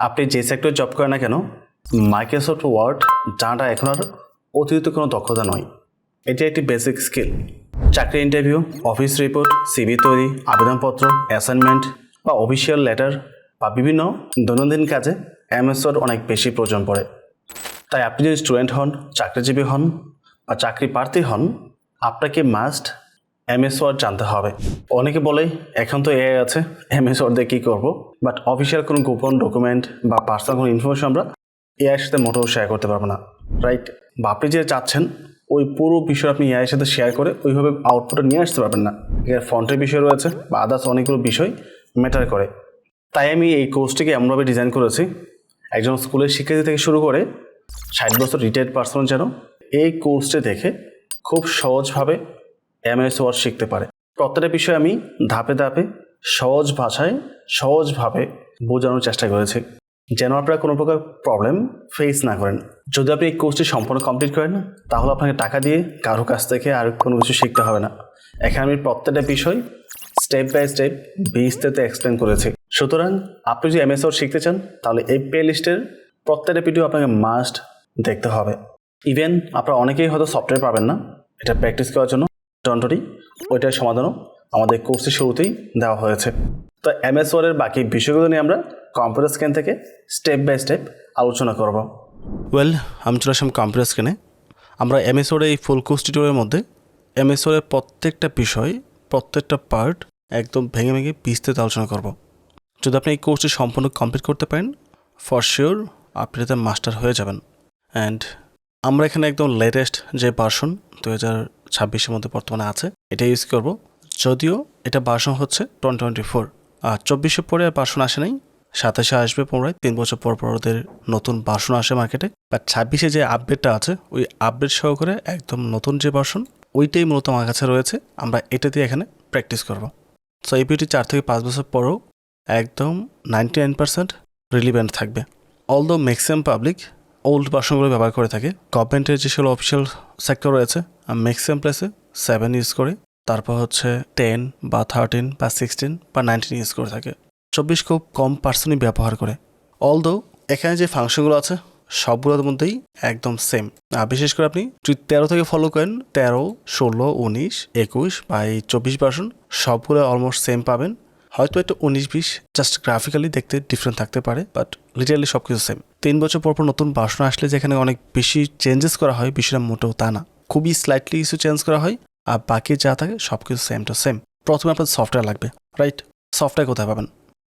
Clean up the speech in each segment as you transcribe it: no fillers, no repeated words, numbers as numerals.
আপনি যে সেক্টরে জব করেন না কেন, মাইক্রোসফট ওয়ার্ড জানাটা এখন আর অতিরিক্ত কোনো দক্ষতা নয়। এটি একটি বেসিক স্কিল। চাকরি ইন্টারভিউ, অফিস রিপোর্ট, সিভি তৈরি, আবেদনপত্র, অ্যাসাইনমেন্ট বা অফিসিয়াল লেটার বা বিভিন্ন দৈনন্দিন কাজে এমএস ওয়ার্ড অনেক বেশি প্রয়োজন পড়ে। তাই আপনি যদি স্টুডেন্ট হন, চাকরিজীবী হন বা চাকরি প্রার্থী হন, আপনাকে মাস্ট এমএস ওয়ার্ড জানতে হবে। অনেকে বলে এখন তো এআই আছে, এমএস ওয়ার্ড দিয়ে কী করবো, বাট অফিসিয়াল কোনো গোপন ডকুমেন্ট বা পার্সোনাল কোনো ইনফরমেশন আমরা এআইয়ের সাথে মোটেও শেয়ার করতে পারবো না, রাইট? বা আপনি যে চাচ্ছেন ওই পুরো বিষয় আপনি এআইয়ের সাথে শেয়ার করে ওইভাবে আউটপুটে নিয়ে আসতে পারবেন না। এর ফন্টের বিষয় রয়েছে বা আদার্স অনেকগুলো বিষয় ম্যাটার করে। তাই আমি এই কোর্সটিকে এমনভাবে ডিজাইন করেছি, একজন স্কুলের শিক্ষার্থী থেকে শুরু করে 60 বছর রিটায়ার্ড পার্সন যেন এই কোর্সটি দেখে খুব সহজভাবে এমএস ওয়ার্ড শিখতে পারে। প্রত্যেকটা বিষয় আমি ধাপে ধাপে সহজ ভাষায় সহজভাবে বোঝানোর চেষ্টা করেছি, যেন আপনারা কোনো প্রকার প্রবলেম ফেস না করেন। যদি আপনি এই কোর্সটি সম্পূর্ণ কমপ্লিট করেন তাহলে আপনাকে টাকা দিয়ে কারো কাছ থেকে আর কোনো কিছু শিখতে হবে না। এখানে আমি প্রত্যেকটা বিষয় স্টেপ বাই স্টেপ বিস্তারিত এক্সপ্লেন করেছি। সুতরাং আপনি যদি এমএস ওয়ার্ড শিখতে চান তাহলে এই প্লে লিস্টের প্রত্যেকটা ভিডিও আপনাকে মাস্ট দেখতে হবে। ইভেন আপনারা অনেকেই হয়তো সফটওয়্যার পাবেন না, এটা প্র্যাকটিস করার জন্য যন্ত্রটি ওইটার সমাধানও আমাদের কোর্সের শুরুতেই দেওয়া হয়েছে। তো এমএস ওয়ার্ডের বাকি বিষয়গুলো নিয়ে আমরা কম্পিউটার স্ক্রিন থেকে স্টেপ বাই স্টেপ আলোচনা করব। আমি চলে আসলাম কম্পিউটার স্ক্রিনে। আমরা এমএস ওয়ার্ডের এই ফুল কোর্স টিউটোরিয়ালের মধ্যে এমএস ওয়ার্ডের প্রত্যেকটা বিষয়, প্রত্যেকটা পার্ট একদম ভেঙে ভেঙে বিস্তারিত আলোচনা করব। যদি আপনি এই কোর্সটি সম্পূর্ণ কমপ্লিট করতে পারেন, ফর শিওর আপনি এতে মাস্টার হয়ে যাবেন। অ্যান্ড আমরা এখানে একদম লেটেস্ট যে ভার্সন 2026-এর মধ্যে বর্তমানে আছে এটা ইউজ করব। যদিও এটা ভার্সন হচ্ছে 2024, আর 24-এ পরে ভার্সন আসে নাই, 27-এ আসবে পুনরায়। 3 বছর পর পর ওদের নতুন ভার্সন আসে মার্কেটে। বাট 26-এ যে আপডেটটা আছে ওই আপডেট সহকারে একদম নতুন যে ভার্সন ওইটাই মূলত আমার কাছে রয়েছে। আমরা এটা দিয়ে এখানে প্র্যাকটিস করব। সো এই ভিডিওটি 4 থেকে 5 বছর পরেও একদম 99% রিলিভেন্ট থাকবে। অলদো ম্যাক্সিমাম পাবলিক ওল্ড ভার্সনগুলো ব্যবহার করে থাকে। গভর্নমেন্টের যে সকল অফিসিয়াল সেক্টর রয়েছে ম্যাক্সিমাম প্লেসে 7 ইউজ করে, তারপর হচ্ছে 10 বা 13 বা 16 বা 19 ইউজ করে থাকে। 24 খুব কম পার্সনই ব্যবহার করে। অলদো এখানে যে ফাংশনগুলো আছে সবগুলোর মধ্যেই একদম সেম। বিশেষ করে আপনি যদি 13 থেকে ফলো করেন, 13, 16, 19, 21 বা এই 24 ভার্সন সবগুলো অলমোস্ট সেম পাবেন। হয়তো একটা 19-20 জাস্ট গ্রাফিক্যালি দেখতে ডিফারেন্ট থাকতে পারে, বাট লিটারালি সব কিছু সেম। 3 বছর পর পর নতুন ভার্সন আসলে যেখানে অনেক বেশি চেঞ্জেস করা হয়, বিষয়টা মোটেও তা না। খুবই স্লাইটলি কিছু চেঞ্জ করা হয়, আর বাকি যা থাকে সব কিছু সেম টু সেম। প্রথমে আপনার সফটওয়্যার লাগবে, রাইট? সফটওয়্যার কোথায় পাবেন?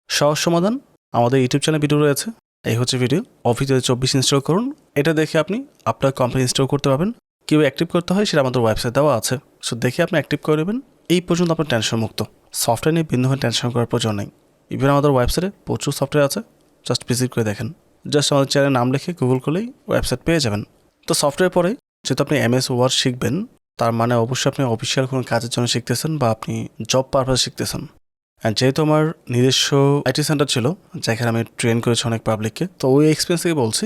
সহজ সমাধান আমাদের ইউটিউব চ্যানেল ভিডিও রয়েছে। এই হচ্ছে ভিডিও। অফিস 2024 ইনস্টল করুন। এটা দেখে আপনি আপনার কোম্পানি ইনস্টল করতে পারবেন। কীভাবে অ্যাক্টিভ করতে হয় সেটা আমাদের ওয়েবসাইট দেওয়া আছে। সো দেখে আপনি অ্যাক্টিভ করে নেবেন। এই পর্যন্ত আপনার টেনশন মুক্ত। সফটওয়্যার নিয়ে ভিন্ন হয়ে টেনশন করার প্রয়োজন নেই। ইভেন আমাদের ওয়েবসাইটে প্রচুর সফটওয়্যার আছে, জাস্ট ভিজিট করে দেখেন। জাস্ট আমাদের চ্যানেলের নাম লিখে গুগল করলেই ওয়েবসাইট পেয়ে যাবেন। তো সফটওয়্যার পরে যেহেতু আপনি এমএস ওয়ার্ড শিখবেন, তার মানে অবশ্যই আপনি অফিসিয়াল কোনো কাজের জন্য শিখতেছেন বা আপনি জব পারপাসে শিখতেছেন। অ্যান্ড যেহেতু আমার নিজস্ব আইটি সেন্টার ছিল যেখানে আমি ট্রেন করেছি অনেক পাবলিককে, তো ওই এক্সপিরিয়েন্স থেকে বলছি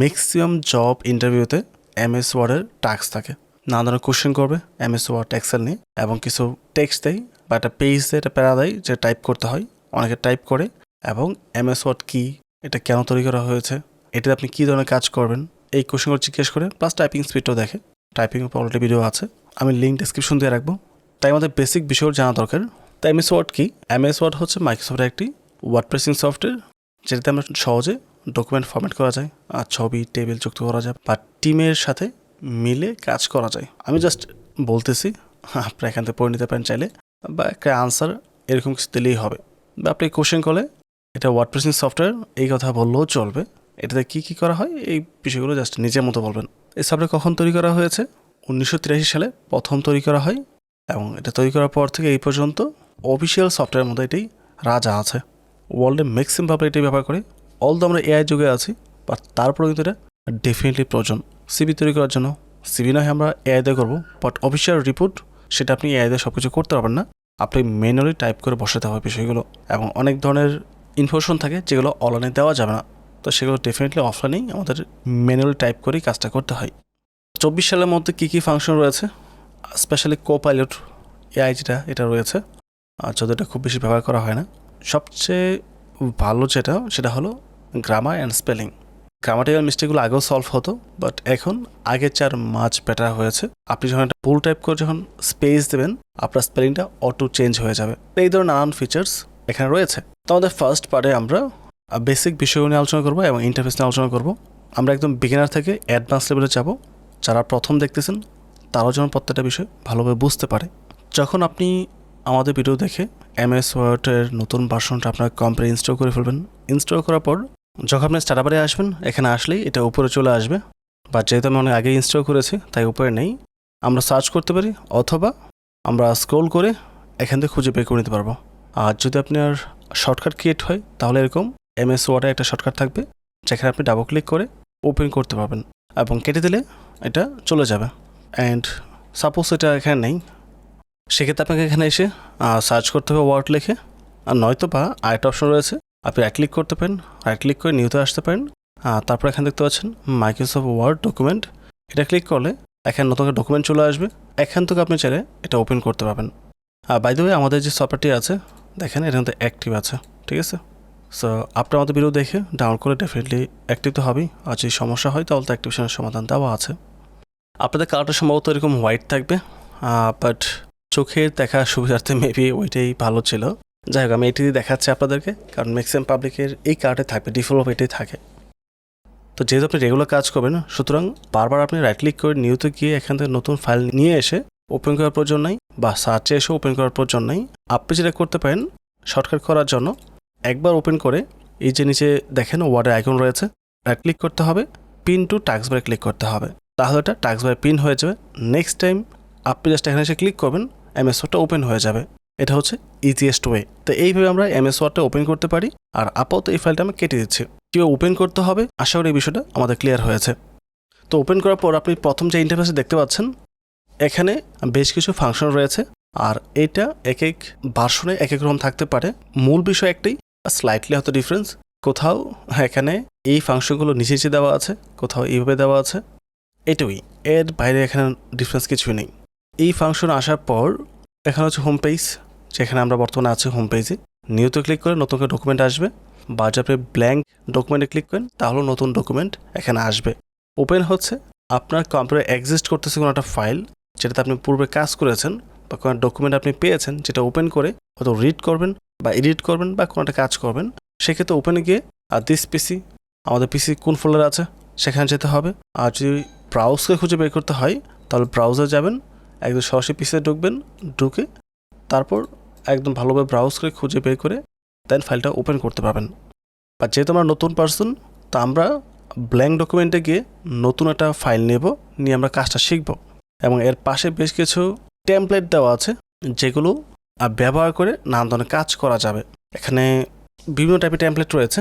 ম্যাক্সিমাম জব ইন্টারভিউতে এমএস ওয়ার্ডের টাস্ক থাকে। নানা ধরনের কোশ্চেন করবে এমএস ওয়ার্ড এক্সেল নিয়ে, এবং কিছু টেক্সট দেয় বা একটা পেজ দেয়, একটা প্যারা দেয় যে টাইপ করতে হয়। অনেকে টাইপ করে, এবং এমএস ওয়ার্ড কী, এটা কেন তৈরি করা হয়েছে, এটাতে আপনি কী ধরনের কাজ করবেন, এই কোশ্চেনগুলো জিজ্ঞেস করে, প্লাস টাইপিং স্পিডটাও দেখে। টাইপিং উপর অলরেডি ভিডিও আছে, আমি লিঙ্ক ডেসক্রিপশন দিয়ে রাখবো। তাই আমাদের বেসিক বিষয়গুলো জানা দরকার। তো এমএস ওয়ার্ড কি? এমএস ওয়ার্ড হচ্ছে মাইক্রোসফটের একটি ওয়ার্ড প্রেসিং সফটওয়্যার, যেটাতে আমরা সহজে ডকুমেন্ট ফরম্যাট করা যায়, আর ছবি টেবিল যুক্ত করা যায়, বা টিমের সাথে মিলে কাজ করা যায়। আমি জাস্ট বলতেছি, আপনারা এখান থেকে পড়ে নিতে পারেন চাইলে, বা একটা আনসার এরকম কিছু দিলেই হবে। বা আপনি কোশ্চেন করলে এটা ওয়ার্ড প্রেসিং সফটওয়্যার এই কথা বললেও চলবে। এটাতে কী কী করা হয় এই বিষয়গুলো জাস্ট নিজের মতো বলবেন। এই সফটওয়্যার কখন তৈরি করা হয়েছে? 1983 সালে প্রথম তৈরি করা হয়, এবং এটা তৈরি করার পর থেকে এই পর্যন্ত অফিসিয়াল সফটওয়্যারের মধ্যে এটাই রাজা আছে। ওয়ার্ল্ডে ম্যাক্সিমাম ভাবে এটাই ব্যবহার করে। অলদো আমরা এআই যুগে আছি, বাট তারপরে কিন্তু এটা ডেফিনেটলি প্রয়োজন। সিবি তৈরি করার জন্য সিবি নয় আমরা এআই দিয়ে করবো, বাট অফিসিয়াল রিপোর্ট সেটা আপনি এআই দিয়ে সব কিছু করতে পারবেন না। আপনি ম্যানুয়ালি টাইপ করে বসাতে হবে বিষয়গুলো, এবং অনেক ধরনের ইনফরমেশন থাকে যেগুলো অনলাইনে দেওয়া যাবে না, তো সেগুলো ডেফিনেটলি অফলাইনেই আমাদের ম্যানুয়ালি টাইপ করেই কাজটা করতে হয়। 24 সালের মধ্যে কী কী ফাংশন রয়েছে, স্পেশালি কোপাইলট এআই যেটা এটা রয়েছে, আর যদি এটা খুব বেশি ব্যবহার করা হয় না। সবচেয়ে ভালো যেটা সেটা হলো গ্রামার অ্যান্ড স্পেলিং। গ্রামাটিক্যাল মিস্টেকগুলো আগেও সলভ হতো, বাট এখন আগের চার মাছ বেটার হয়েছে। আপনি যখন একটা ফুল টাইপ করে যখন স্পেস দেবেন, আপনার স্পেলিংটা অটো চেঞ্জ হয়ে যাবে। এই ধরনের নানান ফিচার্স এখানে রয়েছে। তো আমাদের ফার্স্ট পার্টে আমরা বেসিক বিষয়গুলো নিয়ে আলোচনা করবো এবং ইন্টারফেস নিয়ে আলোচনা করবো। আমরা একদম বিগিনার থেকে অ্যাডভান্স লেভেলে যাব। যারা প্রথম দেখতেছেন তারাও যেন প্রত্যেকটা বিষয় ভালোভাবে বুঝতে পারে। যখন আপনি আমাদের ভিডিও দেখে MS ওয়ার্ডের নতুন ভার্সনটা আপনার কম্পিউটারে ইনস্টল করে ফেলবেন। ইনস্টল করার পর যখন আপনি স্টার্টআপে আসবেন, এখানে আসলেই এটা উপরে চলে আসবে। বা যেহেতু আমি অনেক আগে ইনস্টল করেছি তাই উপরে নেই। আমরা সার্চ করতে পারি অথবা আমরা স্ক্রোল করে এখান থেকে খুঁজে বের করে নিতে পারবো। আর যদি আপনার শর্টকাট ক্রিয়েট হয় তাহলে এরকম MS ওয়ার্ডে একটা শর্টকাট থাকবে, যেখানে আপনি ডাবল ক্লিক করে ওপেন করতে পারবেন এবং কেটে দিলে এটা চলে যাবে। অ্যান্ড সাপোজ এটা এখানে নেই, সেক্ষেত্রে আপনাকে এখানে এসে সার্চ করতে হবে ওয়ার্ড লিখে। আর নয়তো বা আরেকটা অপশন রয়েছে, আপনি রাইট ক্লিক করতে পারেন, রাইট ক্লিক করে নিউতে আসতে পারেন। তারপর এখানে দেখতে পাচ্ছেন মাইক্রোসফট ওয়ার্ড ডকুমেন্ট। এটা ক্লিক করলে এখানে নতুন একটা ডকুমেন্ট চলে আসবে। এখান থেকে আপনি চাইলে এটা ওপেন করতে পারবেন। বাই দ্য ওয়ে, আমাদের যে সফটওয়্যারটি আছে দেখেন এর মধ্যে অ্যাক্টিভ আছে, ঠিক আছে। সো আপনি আমাদের ভিডিও দেখে ডাউনলোড করে ডেফিনেটলি অ্যাক্টিভ তো হবেই। আর যদি সমস্যা হয় তাহলে তো অ্যাক্টিভেশনের সমাধান দেওয়া আছে। আপনাদের কালারটা সম্ভবত এরকম হোয়াইট থাকবে, বাট চোখের দেখা সুবিধার্থে মেবি ওইটাই ভালো ছিল। যাই হোক, আমি এটি দেখাচ্ছি আপনাদেরকে, কারণ ম্যাক্সিমাম পাবলিকের এই কার্ডে থাকবে, ডিফল্ট এটাই থাকে। তো যেহেতু আপনি রেগুলার কাজ করবেন, সুতরাং বারবার আপনি রাইট ক্লিক করে নিউতে গিয়ে এখান থেকে নতুন ফাইল নিয়ে এসে ওপেন করার প্রয়োজন নাই, বা সার্চে এসে ওপেন করার প্রয়োজন নাই। আপনি যেটা করতে পারেন শর্টকাট করার জন্য, একবার ওপেন করে এই যে নিচে দেখেন ওয়ার্ডের আইকন রয়েছে, রাইট ক্লিক করতে হবে, পিন টু টাস্ক বারে ক্লিক করতে হবে। তাহলে এটা টাস্ক বারে পিন হয়ে যাবে। নেক্সট টাইম আপনি জাস্ট এখানে এসে ক্লিক করবেন, MS ওয়ার্ডটা ওপেন হয়ে যাবে। এটা হচ্ছে ইজিয়েস্ট ওয়ে। তো এইভাবে আমরা MS ওয়ার্ডটা ওপেন করতে পারি। আর আপাতত এই ফাইলটা আমি কেটে দিচ্ছি। কীভাবে ওপেন করতে হবে আশা করি এই বিষয়টা আমাদের ক্লিয়ার হয়েছে। তো ওপেন করার পর আপনি প্রথম যে ইন্টারফেসে দেখতে পাচ্ছেন, এখানে বেশ কিছু ফাংশন রয়েছে। আর এটা এক এক ভার্সনে এক এক রকম থাকতে পারে। মূল বিষয় একটাই, স্লাইটলি হয়তো ডিফারেন্স। কোথাও এখানে এই ফাংশনগুলো নিচে নিচে দেওয়া আছে, কোথাও এইভাবে দেওয়া আছে, এটুই। এর বাইরে এখানে ডিফারেন্স কিছুই নেই। এই ফাংশন আসার পর এখানে হচ্ছে হোম পেজ, যেখানে আমরা বর্তমানে আছি হোম পেজে। নিউতে ক্লিক করে নতুন করে ডকুমেন্ট আসবে, বা যদি আপনি ব্ল্যাঙ্ক ডকুমেন্টে ক্লিক করেন তাহলে নতুন ডকুমেন্ট এখানে আসবে। ওপেন হচ্ছে আপনার কম্পিউটারে এক্সিস্ট করতেছে কোনো একটা ফাইল, যেটাতে আপনি পূর্বে কাজ করেছেন, বা কোনো ডকুমেন্ট আপনি পেয়েছেন, যেটা ওপেন করে হয়তো রিড করবেন বা এডিট করবেন বা কোনো একটা কাজ করবেন। সেক্ষেত্রে ওপেনে গিয়ে দিস পিসি, আমাদের পিসি কোন ফোল্ডারে আছে সেখানে যেতে হবে। আর যদি ব্রাউজকে খুঁজে বের করতে হয় তাহলে ব্রাউজার যাবেন, একদম সরাসরি পিসিতে ঢুকবেন, ঢুকে তারপর একদম ভালোভাবে ব্রাউজ করে খুঁজে বের করে দেন ফাইলটা ওপেন করতে পারবেন। বা যেহেতু আমরা নতুন পারসন, তা আমরা ব্ল্যাঙ্ক ডকুমেন্টে গিয়ে নতুন একটা ফাইল নেব, নিয়ে আমরা কাজটা শিখব। এবং এর পাশে বেশ কিছু টেমপ্লেট দেওয়া আছে, যেগুলো ব্যবহার করে নানা ধরনের কাজ করা যাবে। এখানে বিভিন্ন টাইপের টেমপ্লেট রয়েছে,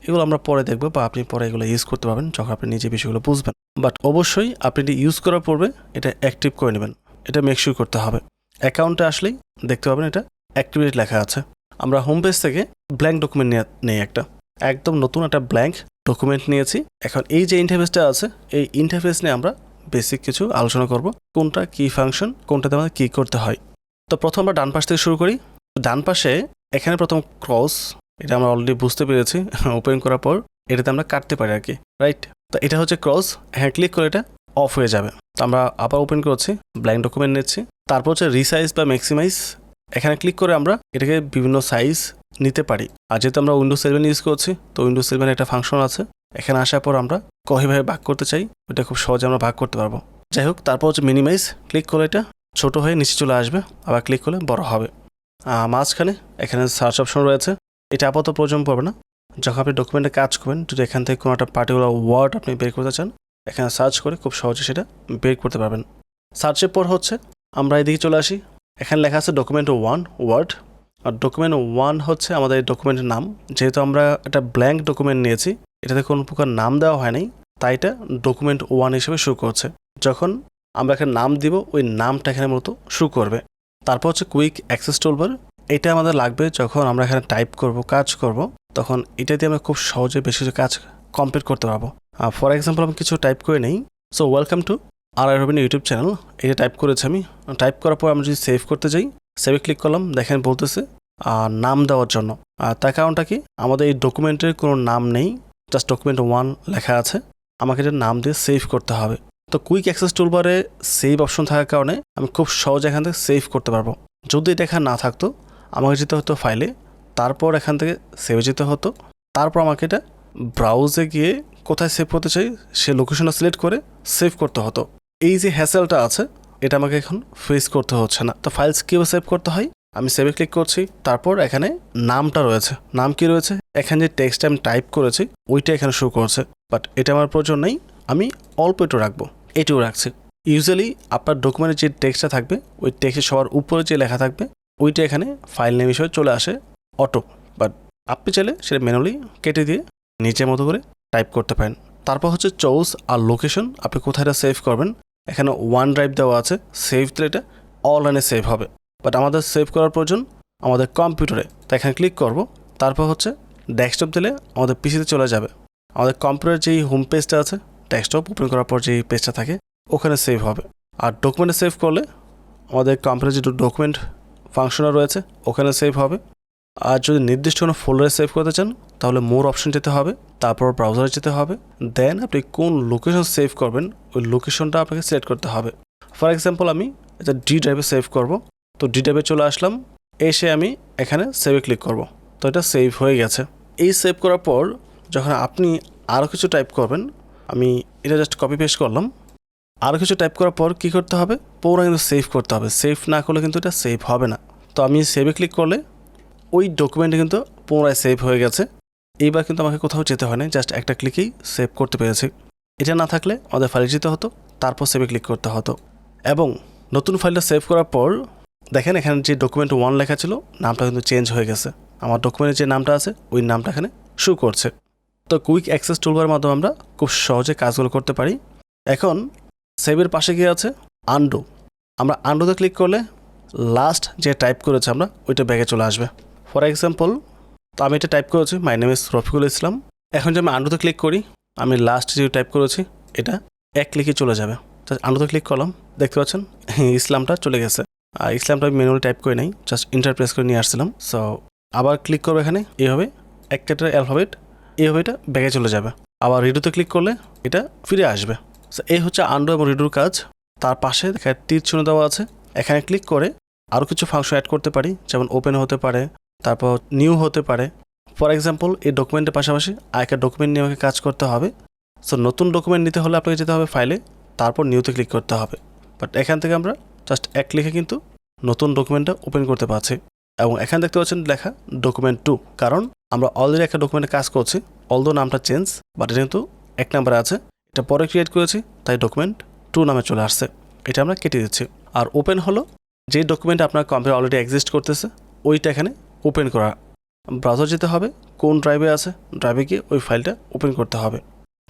এগুলো আমরা পরে দেখব, বা আপনি পরে এগুলো ইউজ করতে পারবেন যখন আপনি নিজে বিষয়গুলো বুঝবেন। বাট অবশ্যই আপনি এটি ইউজ করার পূর্বে এটা অ্যাক্টিভ করে নেবেন, এটা মেকশিওর করতে হবে। অ্যাকাউন্টে আসলেই দেখতে পাবেন এটা অ্যাক্টিভেট লেখা আছে। আমরা হোম পেজ থেকে ব্ল্যাঙ্ক ডকুমেন্ট নেই, একটা একদম নতুন একটা ব্ল্যাঙ্ক ডকুমেন্ট নিয়েছি। এখন এই যে ইন্টারফেসটা আছে, এই ইন্টারফেস নিয়ে আমরা বেসিক কিছু আলোচনা করব, কোনটা কী ফাংশন, কোনটাতে আমাদের কী করতে হয়। তো প্রথম আমরা ডান পাশ থেকে শুরু করি। ডান পাশে এখানে প্রথম ক্রস, এটা আমরা অলরেডি বুঝতে পেরেছি ওপেন করার পর এটাতে আমরা কাটতে পারি আর কি, রাইট। তো এটা হচ্ছে ক্রস, হ্যাঁ ক্লিক করে এটা অফ হয়ে যাবে। তো আমরা আবার ওপেন করছি, ব্ল্যাঙ্ক ডকুমেন্ট নিচ্ছি। তারপর হচ্ছে রিসাইজ বা ম্যাক্সিমাইজ, এখানে ক্লিক করে আমরা এটাকে বিভিন্ন সাইজ নিতে পারি। আর যেহেতু আমরা উইন্ডোজ 7 ইউজ করছি, তো উইন্ডোজ 7 একটা ফাংশন আছে। এখানে আসার পর আমরা কীভাবে ভাগ করতে চাই ওটা খুব সহজে আমরা ভাগ করতে পারবো। যাই হোক, তারপর হচ্ছে মিনিমাইজ, ক্লিক করলে এটা ছোটো হয়ে নিচে চলে আসবে, আবার ক্লিক করলে বড় হবে। মাঝখানে এখানে সার্চ অপশন রয়েছে, এটা আপাতত প্রয়োজন পড়বে না। যখন আপনি ডকুমেন্টে কাজ করবেন, যদি এখান থেকে কোনো একটা পার্টিকুলার ওয়ার্ড আপনি বের করতে চান, এখানে সার্চ করে খুব সহজে সেটা বের করতে পারবেন। সার্চের পর হচ্ছে আমরা এদিকে চলে আসি, এখানে লেখা আছে ডকুমেন্ট 1 ওয়ার্ড। আর ডকুমেন্ট 1 হচ্ছে আমাদের এই ডকুমেন্টের নাম। যেহেতু আমরা একটা ব্ল্যাঙ্ক ডকুমেন্ট নিয়েছি, এটাতে কোনো প্রকার নাম দেওয়া হয় নাই, তাই এটা ডকুমেন্ট 1 হিসেবে শুরু করছে। যখন আমরা একটা নাম দিব, ওই নামটা এখানে মূলত শুরু করবে। তারপর হচ্ছে কুইক অ্যাক্সেস টুলবার, এটা আমাদের লাগবে যখন আমরা এখানে টাইপ করব, কাজ করব, তখন এটা দিয়ে আমরা খুব সহজে বেশি কিছু কাজ কমপ্লিট করতে পারবো। ফর এক্সাম্পল আমি কিছু টাইপ করে নেই। So welcome to R Robin YouTube channel, এটা টাইপ করেছি আমি। টাইপ করার পর আমি যদি সেভ করতে যাই, সেভে ক্লিক করলাম, দেখেন বলতেছে নাম দেওয়ার জন্য। তার কারণটা কি, আমাদের এই ডকুমেন্টের কোনো নাম নেই, জাস্ট ডকুমেন্ট 1 লেখা আছে, আমাকে এটা নাম দিয়ে সেভ করতে হবে। তো কুইক অ্যাক্সেস টুলবারে সেভ অপশন থাকার কারণে আমি খুব সহজে এখান থেকে সেভ করতে পারবো। যদি এটা এখানে না থাকতো আমাকে যেতে হতো ফাইলে, তারপর এখান থেকে সেভে যেতে হতো, তারপর আমাকে এটা ব্রাউজে গিয়ে কোথায় সেভ করতে চাই সে লোকেশনটা সিলেক্ট করে সেভ করতে হতো। এই যে হ্যাসেলটা আছে এটা আমাকে এখন ফেস করতে হচ্ছে না। তো ফাইলস কীভাবে সেভ করতে হয়, আমি সেভে ক্লিক করছি, তারপর এখানে নামটা রয়েছে, নাম কি রয়েছে, এখানে যে টেক্সট আমি টাইপ করেছি ওইটা এখানে শো করছে, বাট এটা আমার প্রয়োজন নেই, আমি অল্প একটু রাখবো, এটিও রাখছি। ইউজুয়ালি আপনার ডকুমেন্টের যে টেক্সটটা থাকবে ওই টেক্সটের সবার উপরে যে লেখা থাকবে ওইটা এখানে ফাইল নেম হিসেবে চলে আসে অটো, বাট আপনি চাইলে সেটা ম্যানুয়ালি কেটে দিয়ে নিচের মতো করে টাইপ করতে পারেন। তারপর হচ্ছে চুজ আর লোকেশন, আপনি কোথায় এটা সেভ করবেন। এখানে ওয়ান ড্রাইভ দেওয়া আছে, সেভ দিলে এটা অনলাইনে সেভ হবে, বাট আমাদের সেভ করার প্রয়োজন আমাদের কম্পিউটারে, তো এখানে ক্লিক করব। তারপর হচ্ছে ডেস্কটপ দিলে আমাদের পিসিতে চলে যাবে। আমাদের কম্পিউটারের যেই হোম পেজটা আছে, ডেস্কটপ ওপেন করার পর যেই পেজটা থাকে ওখানে সেভ হবে। আর ডকুমেন্টে সেভ করলে আমাদের কম্পিউটারে যে ডকুমেন্ট ফাংশনাল রয়েছে ওখানে সেভ হবে। আর যদি নির্দিষ্ট কোনো ফোল্ডারে সেভ করতে চান তাহলে মোর অপশন যেতে হবে, তারপর ব্রাউজারে যেতে হবে, দেন আপনি কোন লোকেশন সেভ করবেন ওই লোকেশনটা আপনাকে সিলেক্ট করতে হবে। ফর এক্সাম্পল আমি এটা ডি ড্রাইভে সেভ করব, তো ডি ড্রাইভে চলে আসলাম, এসে আমি এখানে সেভে ক্লিক করব, তো এটা সেভ হয়ে গেছে। এই সেভ করার পর যখন আপনি আরও কিছু টাইপ করবেন, আমি এটা জাস্ট কপি পেস্ট করলাম, আরও কিছু টাইপ করার পর কী করতে হবে, পুরো কিন্তু সেভ করতে হবে, সেভ না করলে কিন্তু এটা সেভ হবে না। তো আমি সেভে ক্লিক করলে ওই ডকুমেন্টে কিন্তু পুনরায় সেভ হয়ে গেছে। এইবার কিন্তু আমাকে কোথাও যেতে হয় না, জাস্ট একটা ক্লিকেই সেভ করতে পেরেছি। এটা না থাকলে আমাদের ফাইলে যেতে হতো, তারপর সেভে ক্লিক করতে হতো। এবং নতুন ফাইলটা সেভ করার পর দেখেন এখানে যে ডকুমেন্ট 1 লেখা ছিল নামটা কিন্তু চেঞ্জ হয়ে গেছে, আমার ডকুমেন্টের যে নামটা আছে ওই নামটা এখানে শো করছে। তো কুইক অ্যাক্সেস টুলবার মাধ্যমে আমরা খুব সহজে কাজগুলো করতে পারি। এখন সেভের পাশে গিয়ে আছে আনডু, আমরা আনডুতে ক্লিক করলে লাস্ট যে টাইপ করেছে আমরা ওইটা ব্যাগে চলে আসবে। ফর এক্সাম্পল তো আমি এটা টাইপ করেছি my name is Rafiqul Islam, এখন যে আমি আনডুতে ক্লিক করি আমি লাস্ট যে টাইপ করেছি এটা এক ক্লিকে চলে যাবে। তো আনডুতে ক্লিক করলাম, দেখতে পাচ্ছেন ইসলামটা চলে গেছে। আর ইসলামটা আমি ম্যানুয়ালি টাইপ করে নাই, জাস্ট ইন্টার প্রেস করে নিয়ে আসছিলাম। সো আবার ক্লিক করবো এখানে, এইভাবে একটা অ্যালফাবেট এইভাবে এটা ব্যাগে চলে যাবে। আবার রিডুতে ক্লিক করলে এটা ফিরে আসবে। সো এই হচ্ছে আনডু এবং রিডুর কাজ। তার পাশে এখানে তীর চিহ্ন দেওয়া আছে, এখানে ক্লিক করে আরও কিছু ফাংশন অ্যাড করতে পারি, যেমন ওপেন হতে পারে, তারপর নিউ হতে পারে। ফর এক্সাম্পল এই ডকুমেন্টের পাশাপাশি আরেকটা ডকুমেন্ট নিয়ে আমাকে কাজ করতে হবে। সো নতুন ডকুমেন্ট নিতে হলে আপনাকে যেতে হবে ফাইলে, তারপর নিউতে ক্লিক করতে হবে। বাট এখান থেকে আমরা জাস্ট এক ক্লিকে কিন্তু নতুন ডকুমেন্টটা ওপেন করতে পারছি। এবং এখানে দেখতে পাচ্ছেন লেখা ডকুমেন্ট 2, কারণ আমরা অলরেডি একটা ডকুমেন্টে কাজ করছি, অলদো নামটা চেঞ্জ, বাট এটা কিন্তু 1 নাম্বারে আছে, এটা পরে ক্রিয়েট করেছি তাই ডকুমেন্ট 2 নামে চলে আসছে, এটা আমরা কেটে দিচ্ছি। আর ওপেন হলো যে ডকুমেন্ট আপনার কম্পিউটার অলরেডি এক্সিস্ট করতেছে ওইটা এখানে ওপেন করা। ব্রাউজার যেতে হবে, কোন ড্রাইভে আছে ড্রাইভে গিয়ে ওই ফাইলটা ওপেন করতে হবে।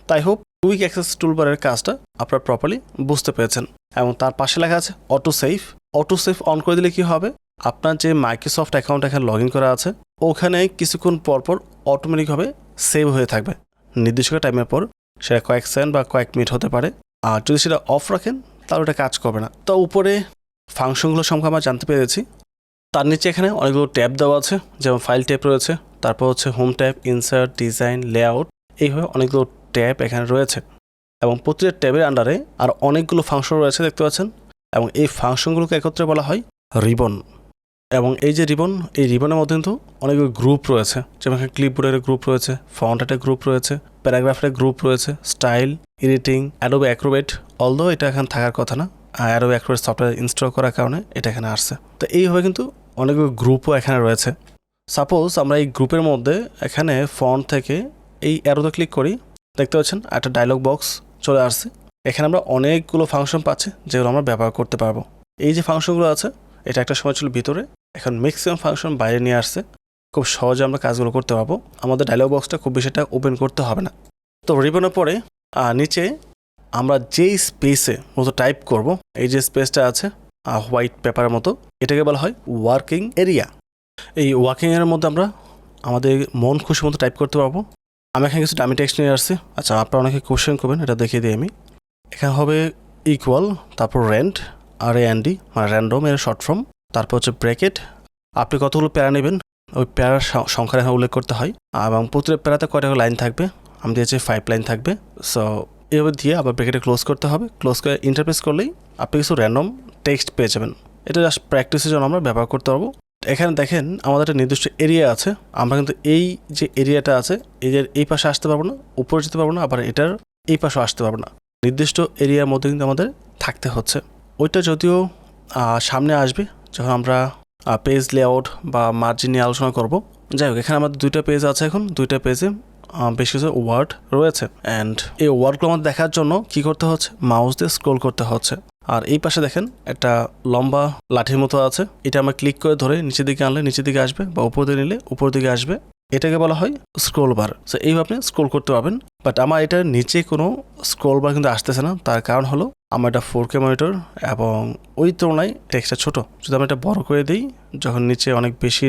তাই হোপ কুইক অ্যাক্সেস টুলবারের কাজটা আপনারা প্রপারলি বুঝতে পেরেছেন। এবং তার পাশে লেখা আছে auto save, auto save on করে দিলে কি হবে, আপনার যে মাইক্রোসফট অ্যাকাউন্ট এখানে লগ ইন করা আছে ওখানে কিছুক্ষণ পরপর অটোমেটিকভাবে সেভ হয়ে থাকবে নির্দিষ্ট টাইমের পর, সেটা কয়েক সেকেন্ড বা কয়েক মিনিট হতে পারে। আর যদি সেটা অফ রাখেন তাহলে ওটা কাজ করবে না। তো উপরে ফাংশনগুলো সম্পর্কে আমরা জানতে পেরেছি। তার নিচে এখানে অনেকগুলো ট্যাব দেওয়া আছে, যেমন ফাইল ট্যাব রয়েছে, তারপর হচ্ছে home tab, insert, design, layout, এইভাবে অনেকগুলো ট্যাব এখানে রয়েছে। এবং প্রতিটা ট্যাবের আন্ডারে আর অনেকগুলো ফাংশন রয়েছে দেখতে পাচ্ছেন। এবং এই ফাংশনগুলোকে একত্রে বলা হয় রিবন। এবং এই যে রিবন, এই রিবনের মধ্যে কিন্তু অনেকগুলো গ্রুপ রয়েছে, যেমন এখানে ক্লিপবোর্ডের গ্রুপ রয়েছে, ফন্ট আর্টের গ্রুপ রয়েছে, প্যারাগ্রাফের গ্রুপ রয়েছে, style, editing, Adobe Acrobat, although এটা এখানে থাকার কথা না, অ্যাডোবে অ্যাক্রোবেট সফটওয়্যার ইনস্টল করার কারণে এটা এখানে আসছে। তো এইভাবে কিন্তু অনেকগুলো গ্রুপও এখানে রয়েছে। সাপোজ আমরা এই গ্রুপের মধ্যে এখানে ফন্ট থেকে এই অ্যারোতে ক্লিক করি, দেখতে পাচ্ছেন একটা ডায়লগ বক্স চলে আসছে। এখানে আমরা অনেকগুলো ফাংশন পাচ্ছি যেগুলো আমরা ব্যবহার করতে পারবো। এই যে ফাংশনগুলো আছে এটা একটা সময় ছিল ভিতরে, এখন ম্যাক্সিমাম ফাংশন বাইরে নিয়ে আসছে, খুব সহজে আমরা কাজগুলো করতে পারবো। আমাদের ডায়লগ বক্সটা খুব বেশিটা ওপেন করতে হবে না। তো রিবনের পরে নিচে আমরা যেই স্পেসে মতো টাইপ করব, এই যে স্পেসটা আছে হোয়াইট পেপারের মতো, এটাকে বলা হয় ওয়ার্কিং এরিয়া। এই ওয়ার্কিং এরিয়ার মধ্যে আমরা আমাদের মন খুশি মতো টাইপ করতে পারবো। আমি এখানে কিছু ডামি টেক্সট নিয়ে আসছি। আচ্ছা, আপনারা অনেকে কোশ্চেন করবেন, এটা দেখিয়ে দিই আমি। এখানে হবে ইকুয়াল, তারপর র্যান্ড, RAND মানে র্যান্ডম এর শর্ট ফর্ম, তারপর হচ্ছে ব্র্যাকেট। আপনি কতগুলো প্যারা নেবেন ওই প্যারার সংখ্যা এখানে উল্লেখ করতে হয়, এবং প্রতিটা প্যারাতে কয়টা লাইন থাকবে আমি দিয়েছি 5 লাইন থাকবে। সো এভাবে দিয়ে আবার ব্র্যাকেটে ক্লোজ করতে হবে। ক্লোজ করে ইন্টারপ্রেস করলেই আপনি কিছু র্যান্ডম টেক্সট পেয়ে যাবেন। এটা জাস্ট প্র্যাকটিসের জন্য আমরা ব্যবহার করতে পারবো। এখানে দেখেন আমাদের একটা নির্দিষ্ট এরিয়া আছে, আমরা কিন্তু এই যে এরিয়াটা আছে এরিয়ার এই পাশে আসতে পারবো না, উপরে যেতে পারবো না, আবার এটার এই পাশে আসতে পারবো না। নির্দিষ্ট এরিয়ার মধ্যে কিন্তু আমাদের থাকতে হচ্ছে। ওইটা যদিও সামনে আসবে যখন আমরা পেজ লেআউট বা মার্জিন নিয়ে আলোচনা করব। যাই হোক, এখানে আমাদের 2টা পেজ আছে, এখন 2টা পেজে বেশ কিছু ওয়ার্ড রয়েছে। অ্যান্ড এই ওয়ার্ডগুলো আমাদের দেখার জন্য কি করতে হচ্ছে, মাউস দিয়ে স্ক্রোল করতে হচ্ছে। আর এই পাশে দেখেন একটা লম্বা লাঠির মতো আছে, এটা আমরা ক্লিক করে ধরে নিচের দিকে আনলে নিচের দিকে আসবে, বা উপর দিকে নিলে উপর দিকে আসবে। এটাকে বলা হয় স্ক্রোল বার। সো এইভাবে আপনি স্ক্রোল করতে পারবেন। বাট আমার এটার নিচে কোনো স্ক্রোল বার কিন্তু আসতেছে না। তার কারণ হলো আমার এটা 4K মনিটর এবং ওই তুলনায় টেক্সটটা ছোট। যদি আমি এটা বড় করে দিই, যখন নিচে অনেক বেশি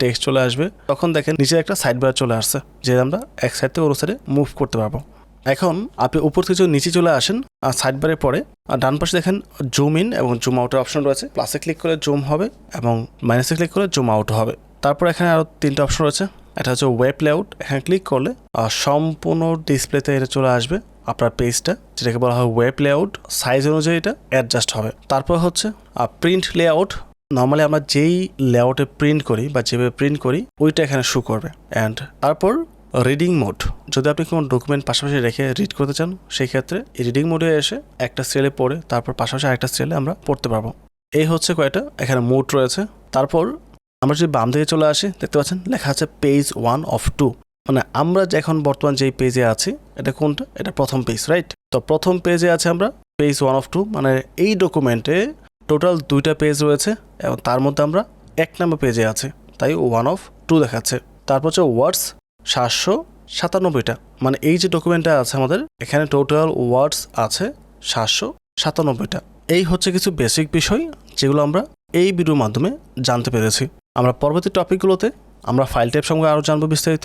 টেক্সট চলে আসবে তখন দেখেন নিচে একটা সাইড বার চলে আসছে, যে আমরা এক সাইড থেকে অন্য সাইডে মুভ করতে পারবো। এখন আপনি উপর থেকে যদি নিচে চলে আসেন আর সাইড বারে পরে আর ডান পাশে দেখেন জুম ইন এবং জুম আউটের অপশন রয়েছে। প্লাসে ক্লিক করে জুম হবে এবং মাইনাসে ক্লিক করে জুম আউট হবে। তারপর এখানে আরও 3টা অপশন রয়েছে। এটা হচ্ছে ওয়েব লেআউট। এখানে ক্লিক করলে সম্পূর্ণ ডিসপ্লেতে এটা চলে আসবে আপনার পেজটা, যেটাকে বলা হয় ওয়েব লেআউট। সাইজ অনুযায়ী এটা অ্যাডজাস্ট হবে। তারপর হচ্ছে প্রিন্ট লেআউট। নর্মালি আমরা যেই লেআউটে প্রিন্ট করি বা যেভাবে প্রিন্ট করি ওইটা এখানে শো করবে। অ্যান্ড তারপর রিডিং মোড, যদি আপনি কোনো ডকুমেন্ট পাশাপাশি রেখে রিড করতে চান সেই ক্ষেত্রে এই রিডিং মোডে এসে একটা সেলে পড়ে তারপর পাশাপাশি আরেকটা সেলে আমরা পড়তে পারবো। এই হচ্ছে কয়েকটা এখানে মোড রয়েছে। তারপর আমরা যদি বাম দিকে চলে আসি, দেখতে পাচ্ছেন লেখা আছে পেজ 1 of 2। মানে আমরা এখন বর্তমান যেই পেজে আছি এটা কোনটা, এটা প্রথম পেজ, রাইট? তো প্রথম পেজে আছে আমরা পেজ 1 of 2, মানে এই ডকুমেন্টে টোটাল 2টা পেজ রয়েছে এবং তার মধ্যে আমরা 1 নম্বর পেজে আছে, তাই 1 of 2 দেখাচ্ছে। তারপর হচ্ছে ওয়ার্ডস 797টা, মানে এই যে ডকুমেন্টটা আছে আমাদের এখানে টোটাল ওয়ার্ডস আছে 797টা। এই হচ্ছে কিছু বেসিক বিষয় যেগুলো আমরা এই ভিডিওর মাধ্যমে জানতে পেরেছি। আমরা পরবর্তী টপিকগুলোতে আমরা ফাইল টাইপ সম্পর্কে আরও জানবো বিস্তারিত,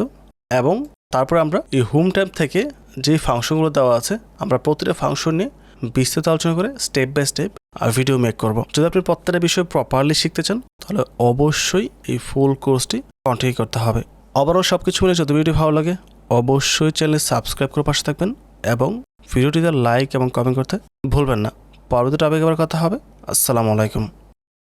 এবং তারপরে আমরা এই হোম ট্যাব থেকে যে ফাংশনগুলো দেওয়া আছে আমরা প্রতিটা ফাংশন নিয়ে বিস্তারিত আলোচনা করে step by step video make করব। যদি আপনি প্রত্যেকটা বিষয় প্রপারলি শিখতে চান তাহলে অবশ্যই এই ফুল কোর্সটি কন্টিনিউ করতে হবে। ওভারঅল সব কিছু মিলে যদি ভিডিও ভালো লাগে অবশ্যই চ্যানেল সাবস্ক্রাইব করে পাশে থাকবেন এবং ভিডিওটিতে লাইক এবং কমেন্ট করতে ভুলবেন না। পরবর্তী টপিকে আবার কথা হবে। আসসালামু আলাইকুম।